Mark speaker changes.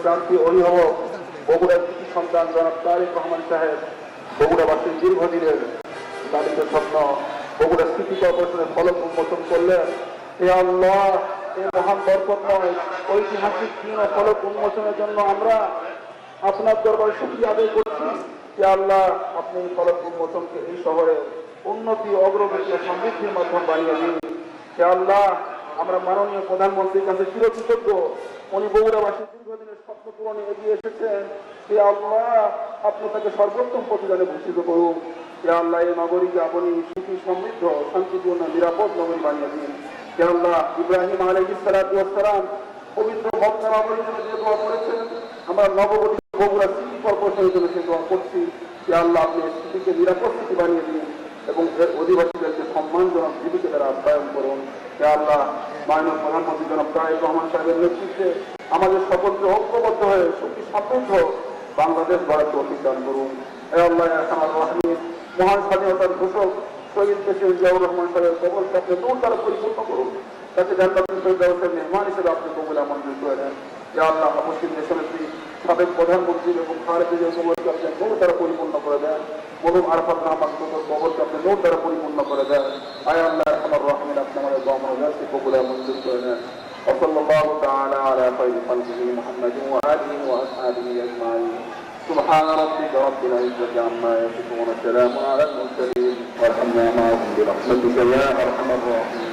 Speaker 1: ক্রান্তি অভিভাবক বগুড়ার কৃতি সন্তান জনাব তারেক রহমান সাহেব, বগুড়াবাসীর দীর্ঘদিনের লালিত স্বপ্ন বগুড়া সিটি কর্পোরেশনের ফলক উন্মোচন করলেন। হে আল্লাহ, এই মহান বরকতময় ঐতিহাসিক দিন ও ফলক উন্মোচনের জন্য আমরা আপনার দরবারে শুকরিয়া আদায় করছি। হে আল্লাহ, আপনি এই ফলক উন্মোচনকে এই শহরের উন্নতি, অগ্রগতি ও সমৃদ্ধির মাধ্যম বানিয়ে দিন। হে আল্লাহ, আমরা মাননীয় প্রধানমন্ত্রীর কাছে চিরকৃতজ্ঞ। উনি বগুড়াবাসীর দীর্ঘদিনের স্বপ্ন পূরণে এগিয়ে এসেছেন। হে আল্লাহ, আপনি তাকে সর্বোত্তম প্রতিদানে ভূষিত করুন। হে আল্লাহ, এই নগরীকে আপনি সুখী, সমৃদ্ধ, শান্তিপূর্ণ, নিরাপদ নগরী বানিয়ে দিন। হে আল্লাহ, ইব্রাহিম আলাইহিস সালাতু ওয়াস সালাম পবিত্র মক্কা নগরীর জন্য যে দোয়া করেছেন, আমরা নবগঠিত বগুড়া সিটি কর্পোরেশনের জন্য সে দোয়া করছি। হে আল্লাহ, আপনি সিটিকে নিরাপদ সিটি বানিয়ে দিন এবং এর অধিবাসীদেরকে সম্মানজনক জীবিকা দ্বারা আপ্যায়ন করুন। হে আল্লাহ, মাননীয় প্রধানমন্ত্রী জনাব তারেক রহমান সাহেবের নেতৃত্বে আমাদের সকলকে ঐক্যবদ্ধ হয়ে সুখী সমৃদ্ধ বাংলাদেশ গড়ার তৌফিক দান করুন। হে আল্লাহ, আমার রাহমিন মহান স্বাধীনতার ঘোষক শহীদ প্রেসিডেন্ট জিয়াউর রহমান সাহেবের কবরকে আপনি নূর দ্বারা পরিপূর্ণ করুন। তাকে জান্নাতুল ফেরদাউসের মেহমান হিসেবে আপনি কবুল মঞ্জুর করে দেন। হে আল্লাহ, মুসলিম দেশনেত্রী সাবেক প্রধানমন্ত্রী এবং খালেদা কবরকে আপনি নূর দ্বারা পরিপূর্ণ করে দেন। মরহুম আরাফাত রহমান কবরকে আপনি নূর দ্বারা পরিপূর্ণ করে দেন। আয় আল্লাহ, আমার রাহমিন আপনি আমাদের দোয়া কবুল মঞ্জুর করে দেন। وصلى الله تعالى على خير خلقه محمد وآله وأصحابه أجمعين. سبحان ربك رب العزة عما يصفون، وسلام على المرسلين والحمد لله برحمتك يا أرحم الراحمين.